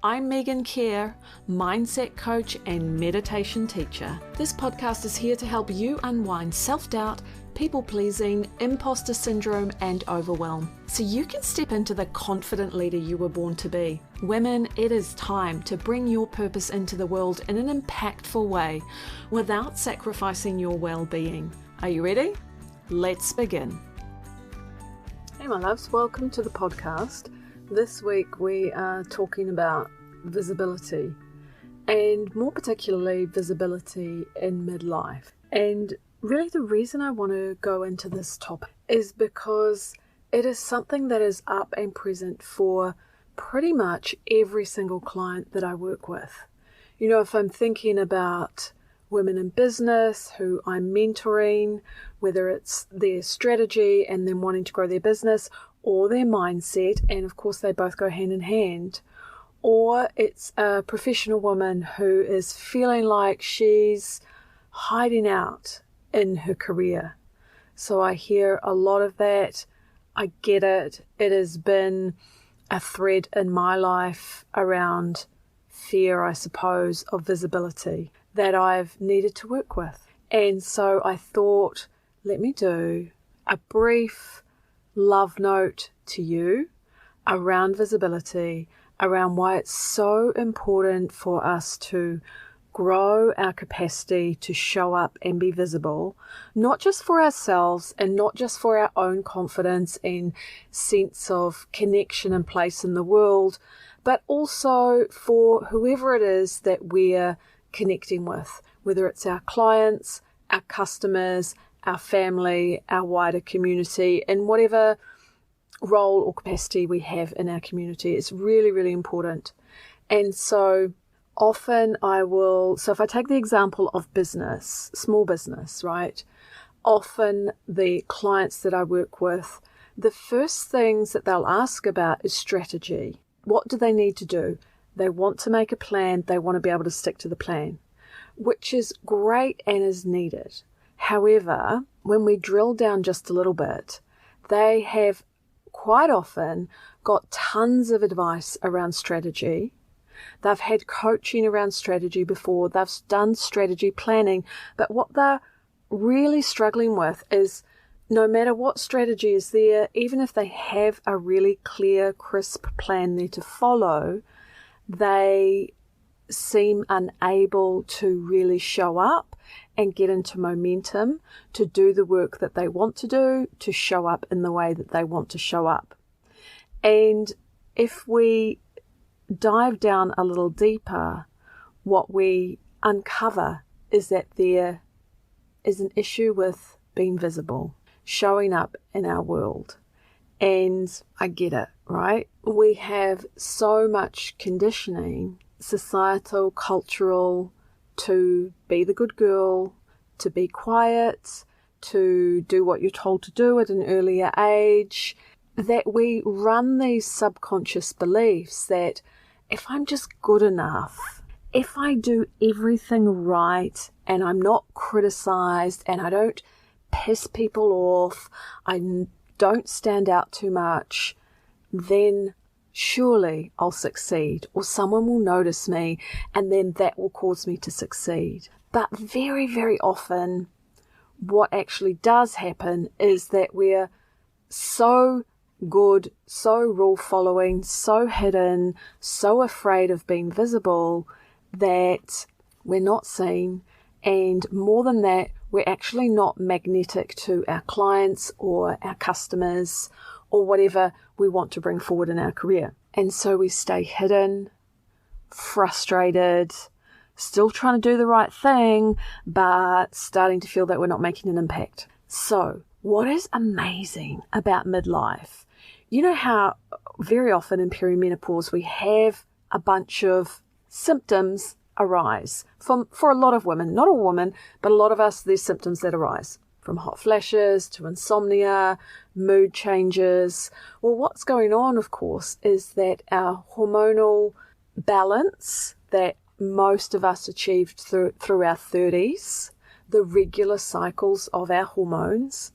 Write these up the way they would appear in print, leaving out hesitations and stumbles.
I'm Megan Kerr, mindset coach and meditation teacher. This podcast is here to help you unwind self-doubt, people-pleasing, imposter syndrome, and overwhelm, so you can step into the confident leader you were born to be. Women, it is time to bring your purpose into the world in an impactful way without sacrificing your well-being. Are you ready? Let's begin. Hey my loves, welcome to the podcast. This week we are talking about visibility, and more particularly visibility in midlife. And really the reason I want to go into this topic is because it is something that is up and present for pretty much every single client that I work with. You know, if I'm thinking about women in business who I'm mentoring, whether it's their strategy and them wanting to grow their business, or their mindset, and of course they both go hand in hand, or it's a professional woman who is feeling like she's hiding out in her career. So I hear a lot of that. I get it. It has been a thread in my life around fear, I suppose, of visibility that I've needed to work with. And so I thought, let me do a brief love note to you around visibility, around why it's so important for us to grow our capacity to show up and be visible, not just for ourselves and not just for our own confidence and sense of connection and place in the world, but also for whoever it is that we're connecting with, whether it's our clients, our customers, our family, our wider community, in whatever role or capacity we have in our community. It's really, really important. And so often if I take the example of business, small business, right? Often the clients that I work with, the first things that they'll ask about is strategy. What do they need to do? They want to make a plan. They want to be able to stick to the plan, which is great and is needed. However, when we drill down just a little bit, they have quite often got tons of advice around strategy. They've had coaching around strategy before. They've done strategy planning. But what they're really struggling with is no matter what strategy is there, even if they have a really clear, crisp plan there to follow, they seem unable to really show up and get into momentum to do the work that they want to do, to show up in the way that they want to show up. And if we dive down a little deeper, what we uncover is that there is an issue with being visible, showing up in our world. And I get it, right? We have so much conditioning, societal, cultural, to be the good girl, to be quiet, to do what you're told to do at an earlier age, that we run these subconscious beliefs that if I'm just good enough, if I do everything right and I'm not criticized and I don't piss people off, I don't stand out too much, then surely I'll succeed, or someone will notice me, and then that will cause me to succeed. But very, very often, what actually does happen is that we're so good, so rule following, so hidden, so afraid of being visible that we're not seen. And more than that, we're actually not magnetic to our clients or our customers or whatever we want to bring forward in our career. And so we stay hidden, frustrated, still trying to do the right thing, but starting to feel that we're not making an impact. So what is amazing about midlife? You know how very often in perimenopause we have a bunch of symptoms arise for a lot of women, not all women, but a lot of us, there's symptoms that arise. From hot flashes to insomnia, mood changes. Well, what's going on, of course, is that our hormonal balance that most of us achieved through our 30s, the regular cycles of our hormones,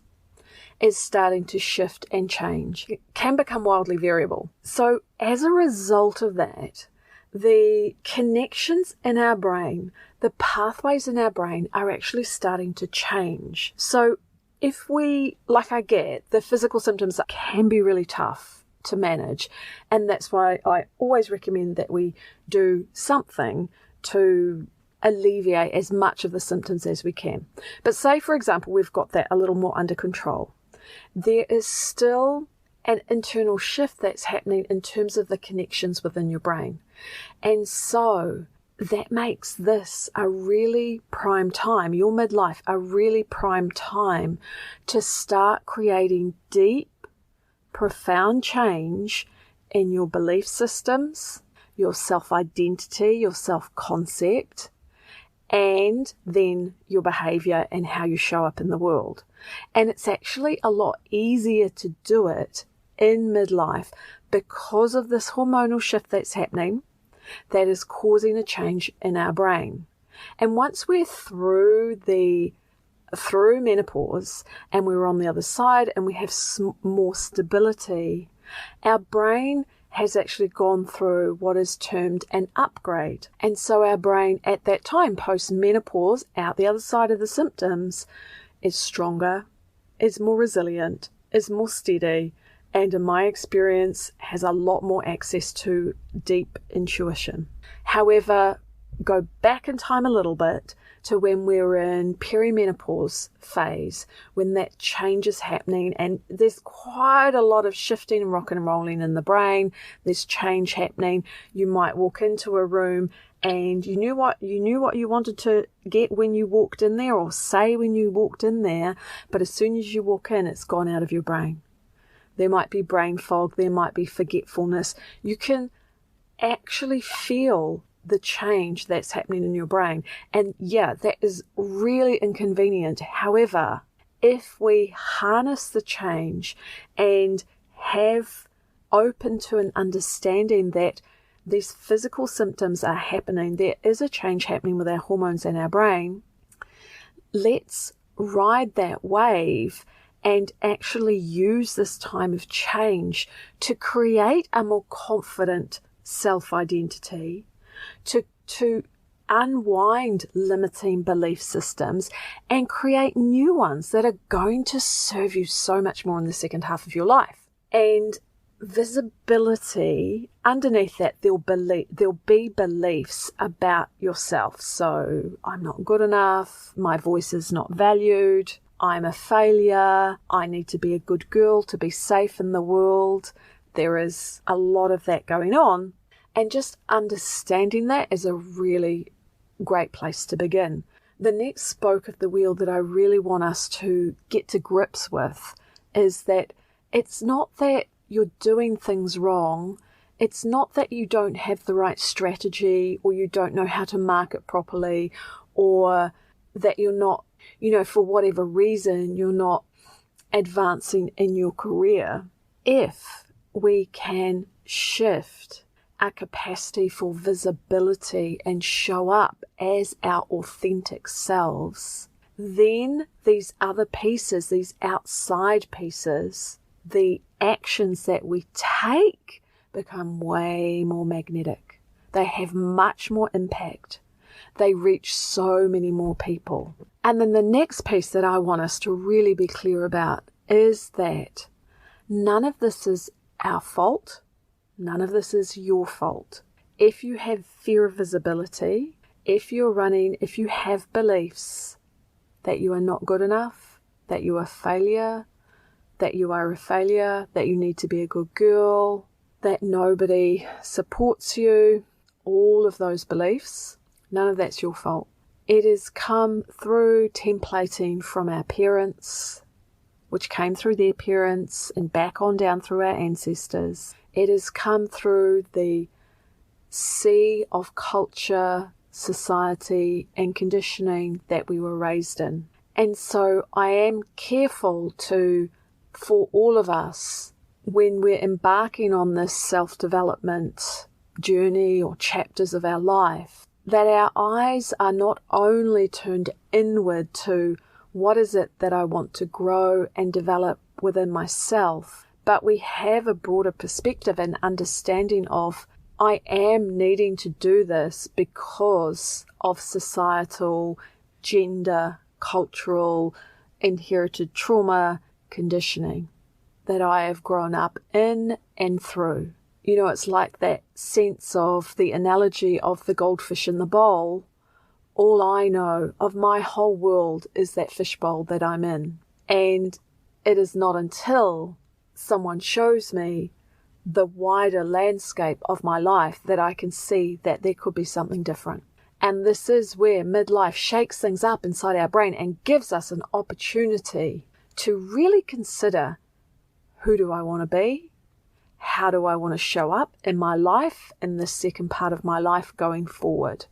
is starting to shift and change. It can become wildly variable. So as a result of that, the connections in our brain, the pathways in our brain are actually starting to change. So if we, like I get, the physical symptoms can be really tough to manage, and that's why I always recommend that we do something to alleviate as much of the symptoms as we can. But say, for example, we've got that a little more under control. There is still an internal shift that's happening in terms of the connections within your brain. And so that makes this a really prime time, your midlife, a really prime time to start creating deep, profound change in your belief systems, your self-identity, your self-concept, and then your behavior and how you show up in the world. And it's actually a lot easier to do it in midlife because of this hormonal shift that's happening that is causing a change in our brain. And once we're through menopause and we're on the other side and we have more stability, our brain has actually gone through what is termed an upgrade. And so our brain at that time, post-menopause, out the other side of the symptoms, is stronger, is more resilient, is more steady, and in my experience, has a lot more access to deep intuition. However, go back in time a little bit to when we're in perimenopause phase, when that change is happening and there's quite a lot of shifting and rocking and rolling in the brain. There's change happening. You might walk into a room and you knew what you wanted to get when you walked in there, or say when you walked in there, but as soon as you walk in, it's gone out of your brain. There might be brain fog, there might be forgetfulness. You can actually feel the change that's happening in your brain. And yeah, that is really inconvenient. However, if we harness the change and have open to an understanding that these physical symptoms are happening, there is a change happening with our hormones and our brain, let's ride that wave and actually use this time of change to create a more confident self-identity, to unwind limiting belief systems and create new ones that are going to serve you so much more in the second half of your life. And visibility, underneath that, there'll be beliefs about yourself. So I'm not good enough, my voice is not valued, I'm a failure, I need to be a good girl to be safe in the world. There is a lot of that going on. And just understanding that is a really great place to begin. The next spoke of the wheel that I really want us to get to grips with is that it's not that you're doing things wrong. It's not that you don't have the right strategy or you don't know how to market properly, or that you're not, for whatever reason, you're not advancing in your career. If we can shift our capacity for visibility and show up as our authentic selves, then these other pieces, these outside pieces, the actions that we take become way more magnetic. They have much more impact. They reach so many more people. And then the next piece that I want us to really be clear about is that none of this is our fault. None of this is your fault. If you have fear of visibility, if you have beliefs that you are not good enough, that you are a failure, that you need to be a good girl, that nobody supports you, all of those beliefs, none of that's your fault. It has come through templating from our parents, which came through their parents and back on down through our ancestors. It has come through the sea of culture, society, and conditioning that we were raised in. And so I am careful for all of us, when we're embarking on this self-development journey or chapters of our life, that our eyes are not only turned inward to what is it that I want to grow and develop within myself, but we have a broader perspective and understanding of I am needing to do this because of societal, gender, cultural, inherited trauma, conditioning that I have grown up in and through. You know, it's like that sense of the analogy of the goldfish in the bowl. All I know of my whole world is that fishbowl that I'm in. And it is not until someone shows me the wider landscape of my life that I can see that there could be something different. And this is where midlife shakes things up inside our brain and gives us an opportunity to really consider, who do I want to be? How do I want to show up in my life, in this second part of my life going forward?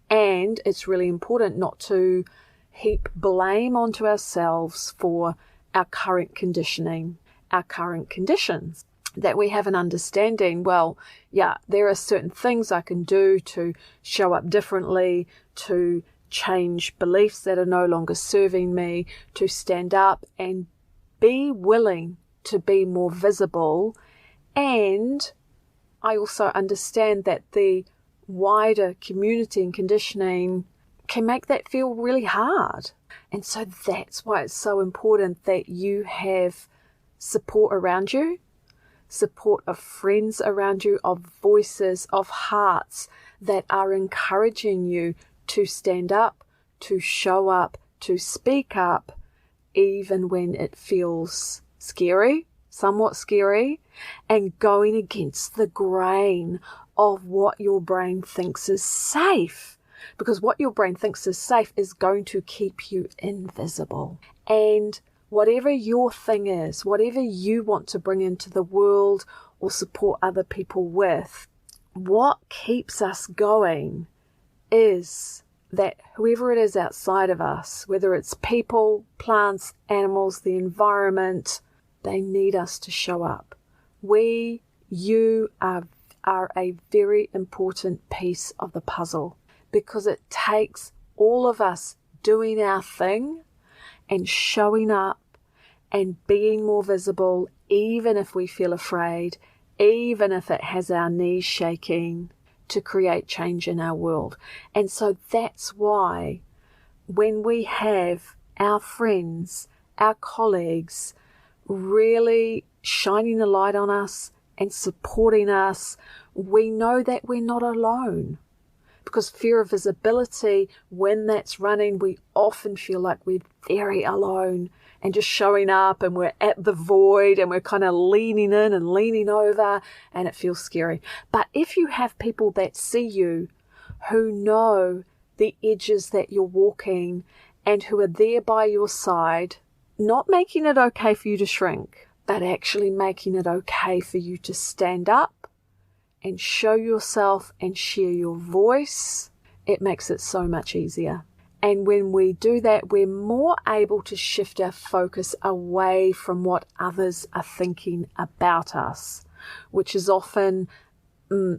And it's really important not to heap blame onto ourselves for our current conditioning, our current conditions. That we have an understanding, well, yeah, there are certain things I can do to show up differently, to change beliefs that are no longer serving me, to stand up and be willing to be more visible. And I also understand that the wider community and conditioning can make that feel really hard. And so that's why it's so important that you have support around you, support of friends around you, of voices, of hearts that are encouraging you to stand up, to show up, to speak up, even when it feels scary, somewhat scary, and going against the grain of what your brain thinks is safe. Because what your brain thinks is safe is going to keep you invisible. And whatever your thing is, whatever you want to bring into the world or support other people with, what keeps us going is that whoever it is outside of us, whether it's people, plants, animals, the environment, they need us to show up. You are a very important piece of the puzzle, because it takes all of us doing our thing and showing up and being more visible, even if we feel afraid, even if it has our knees shaking, to create change in our world. And so that's why when we have our friends, our colleagues really shining the light on us and supporting us, we know that we're not alone. Because fear of visibility, when that's running, we often feel like we're very alone and just showing up and we're at the void and we're kind of leaning in and leaning over and it feels scary. But if you have people that see you, who know the edges that you're walking and who are there by your side, not making it okay for you to shrink, but actually making it okay for you to stand up and show yourself and share your voice, it makes it so much easier. And when we do that, we're more able to shift our focus away from what others are thinking about us, which is often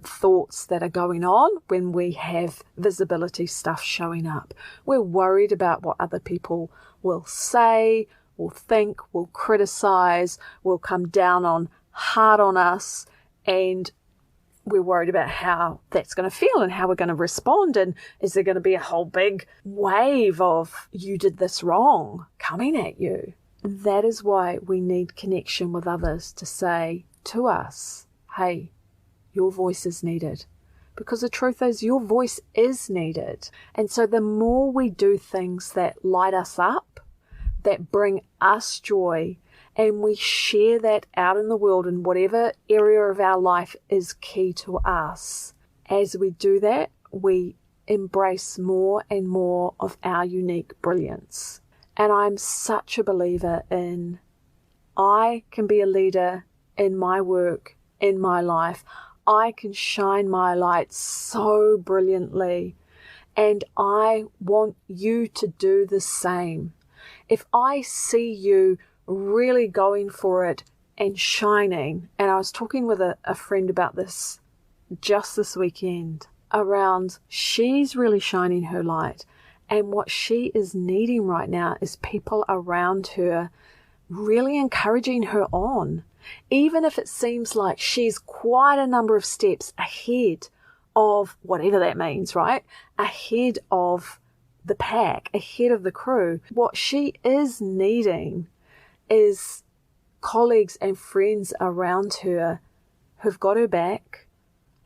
thoughts that are going on when we have visibility stuff showing up. We're worried about what other people will say, will think, will criticize, will come down on, hard on us, and we're worried about how that's going to feel and how we're going to respond, and is there going to be a whole big wave of you did this wrong coming at you. That is why we need connection with others to say to us, hey, your voice is needed. Because the truth is, your voice is needed. And so the more we do things that light us up, that bring us joy, and we share that out in the world in whatever area of our life is key to us. As we do that, we embrace more and more of our unique brilliance. And I'm such a believer in, I can be a leader in my work, in my life. I can shine my light so brilliantly, and I want you to do the same. If I see you really going for it and shining, and I was talking with a friend about this just this weekend, around she's really shining her light, and what she is needing right now is people around her really encouraging her on Even if it seems like she's quite a number of steps ahead of whatever that means, right? Ahead of the pack, ahead of the crew. What she is needing is colleagues and friends around her who've got her back,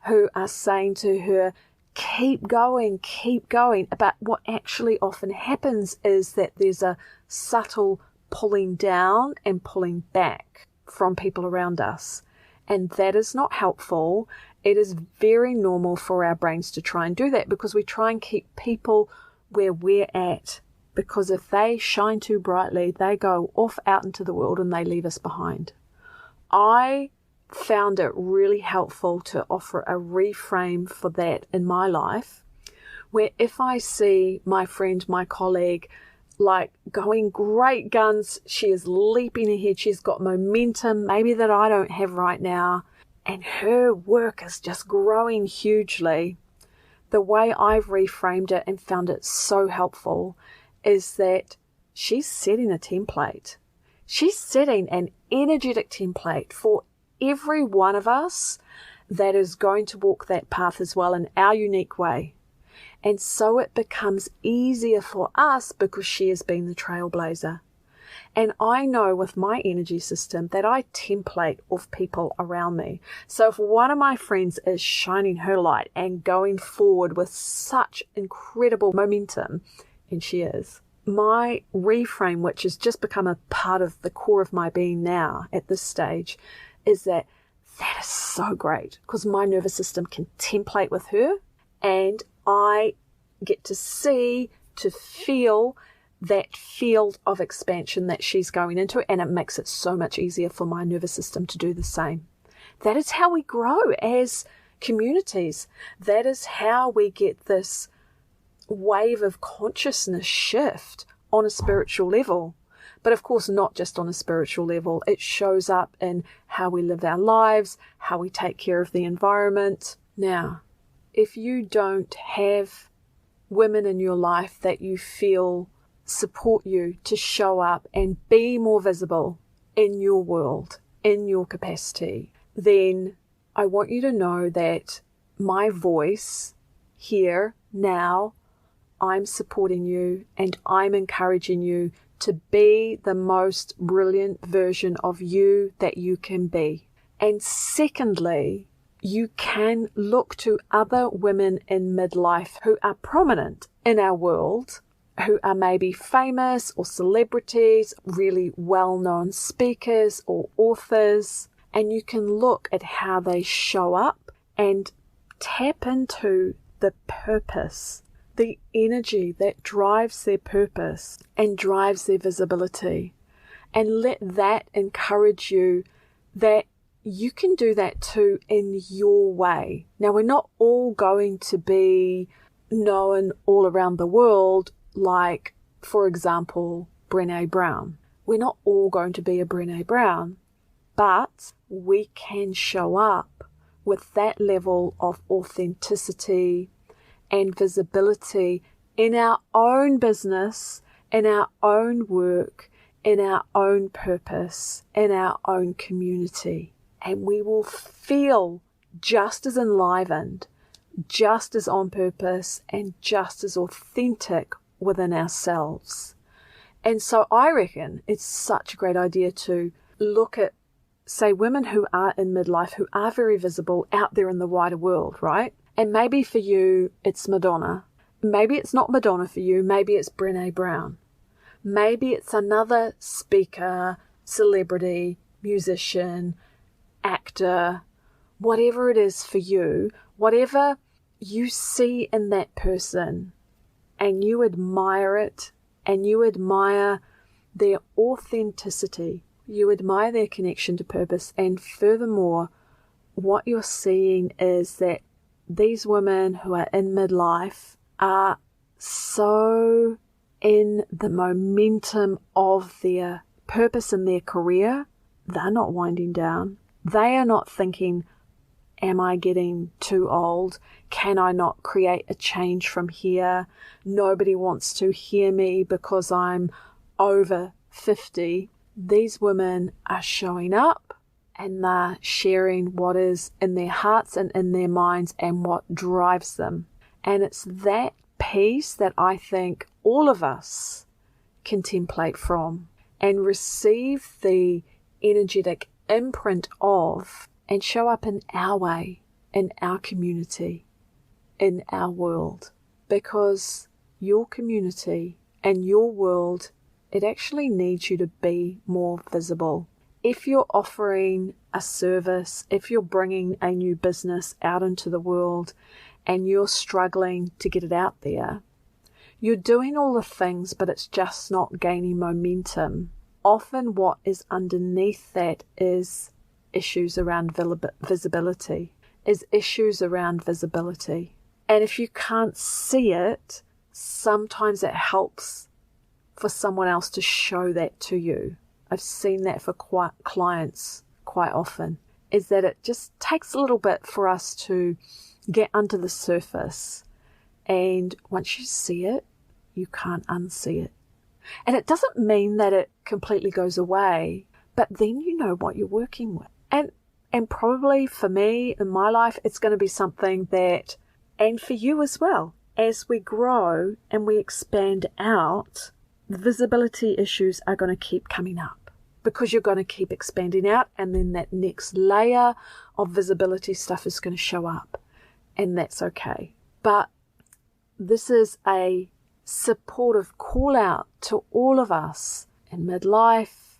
who are saying to her, keep going, keep going. But what actually often happens is that there's a subtle pulling down and pulling back from people around us. And that is not helpful. It is very normal for our brains to try and do that because we try and keep people where we're at. Because if they shine too brightly, they go off out into the world and they leave us behind. I found it really helpful to offer a reframe for that in my life, where if I see my friend, my colleague, like going great guns, she is leaping ahead, she's got momentum, maybe that I don't have right now, and her work is just growing hugely, the way I've reframed it and found it so helpful is that she's setting a template. She's setting an energetic template for every one of us that is going to walk that path as well in our unique way. And so it becomes easier for us because she has been the trailblazer. And I know with my energy system that I template off people around me. So if one of my friends is shining her light and going forward with such incredible momentum, and she is, my reframe, which has just become a part of the core of my being now at this stage, is that is so great because my nervous system can template with her and I get to see, to feel that field of expansion that she's going into, and it makes it so much easier for my nervous system to do the same. That is how we grow as communities. That is how we get this wave of consciousness shift on a spiritual level. But of course, not just on a spiritual level. It shows up in how we live our lives, how we take care of the environment. Now, if you don't have women in your life that you feel support you to show up and be more visible in your world, in your capacity, then I want you to know that my voice here now, I'm supporting you and I'm encouraging you to be the most brilliant version of you that you can be. And secondly, you can look to other women in midlife who are prominent in our world, who are maybe famous or celebrities, really well-known speakers or authors, and you can look at how they show up and tap into the purpose, the energy that drives their purpose and drives their visibility, and let that encourage you that you can do that too in your way. Now, we're not all going to be known all around the world like, for example, Brené Brown. We're not all going to be a Brené Brown, but we can show up with that level of authenticity and visibility in our own business, in our own work, in our own purpose, in our own community. And we will feel just as enlivened, just as on purpose, and just as authentic within ourselves. And so I reckon it's such a great idea to look at, say, women who are in midlife, who are very visible out there in the wider world, right? And maybe for you, it's Madonna. Maybe it's not Madonna for you. Maybe it's Brené Brown. Maybe it's another speaker, celebrity, musician, actor, whatever it is for you, whatever you see in that person and you admire it and you admire their authenticity, you admire their connection to purpose, and furthermore, what you're seeing is that these women who are in midlife are so in the momentum of their purpose in their career. They're not winding down. They are not thinking, am I getting too old? Can I not create a change from here? Nobody wants to hear me because I'm over 50. These women are showing up and they're sharing what is in their hearts and in their minds and what drives them. And it's that piece that I think all of us can template from and receive the energetic imprint of and show up in our way, in our community, in our world. Because your community and your world, it actually needs you to be more visible. If you're offering a service, if you're bringing a new business out into the world and you're struggling to get it out there, you're doing all the things, but it's just not gaining momentum. Often what is underneath that is issues around visibility, And if you can't see it, sometimes it helps for someone else to show that to you. I've seen that for clients quite often, is that it just takes a little bit for us to get under the surface. And once you see it, you can't unsee it. And it doesn't mean that it completely goes away, but then you know what you're working with. And probably for me, in my life, it's going to be something that, and for you as well, as we grow and we expand out, the visibility issues are going to keep coming up because you're going to keep expanding out, and then that next layer of visibility stuff is going to show up, and that's okay. But this is a supportive call out to all of us in midlife,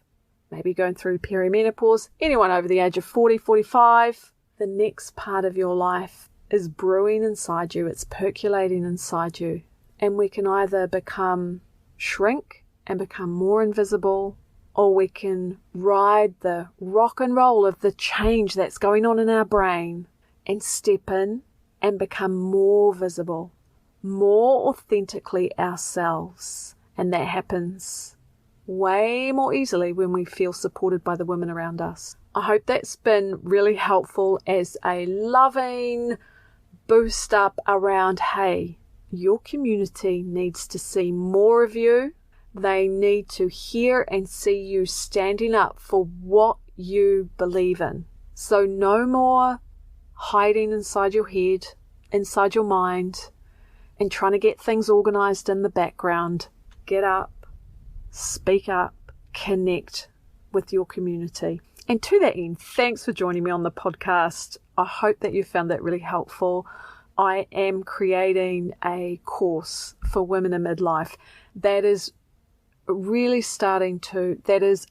maybe going through perimenopause, anyone over the age of 40, 45, the next part of your life is brewing inside you, it's percolating inside you, and we can either shrink and become more invisible, or we can ride the rock and roll of the change that's going on in our brain and step in and become more visible, more authentically ourselves. And that happens way more easily when we feel supported by the women around us. I hope that's been really helpful as a loving boost up around, hey, your community needs to see more of you. They need to hear and see you standing up for what you believe in. So no more hiding inside your head, inside your mind, and trying to get things organized in the background. Get up, speak up, connect with your community. And to that end, thanks for joining me on the podcast. I hope that you found that really helpful. I am creating a course for women in midlife that is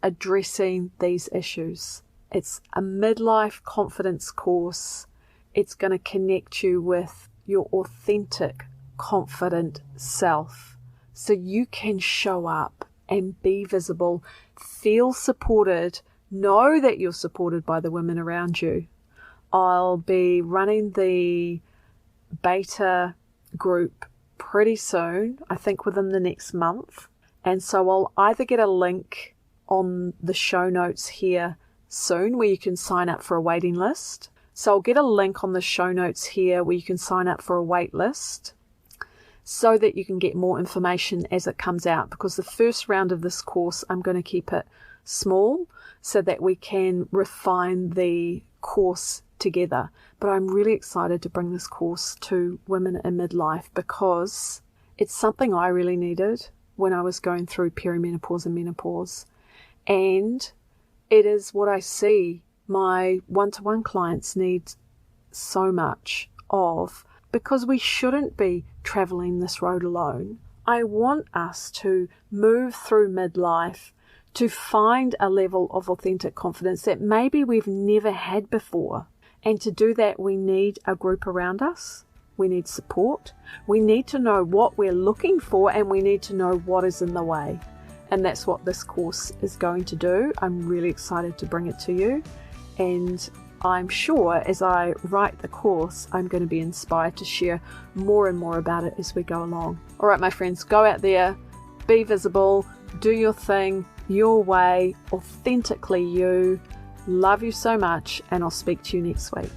addressing these issues. It's a midlife confidence course. It's going to connect you with your authentic, confident self so you can show up and be visible, feel supported, know that you're supported by the women around you. I'll be running the beta group pretty soon, I think within the next month. And so I'll either get a link on the show notes here soon where you can sign up for a waiting list. So I'll get a link on the show notes here where you can sign up for a wait list so that you can get more information as it comes out, because the first round of this course, I'm going to keep it small so that we can refine the course together. But I'm really excited to bring this course to women in midlife because it's something I really needed when I was going through perimenopause and menopause. And it is what I see my one-to-one clients need so much of, because we shouldn't be traveling this road alone. I want us to move through midlife to find a level of authentic confidence that maybe we've never had before. And to do that, we need a group around us. We need support. We need to know what we're looking for, and we need to know what is in the way. And that's what this course is going to do. I'm really excited to bring it to you. And I'm sure as I write the course, I'm going to be inspired to share more and more about it as we go along. All right, my friends, go out there, be visible, do your thing, your way, authentically you. Love you so much, and I'll speak to you next week.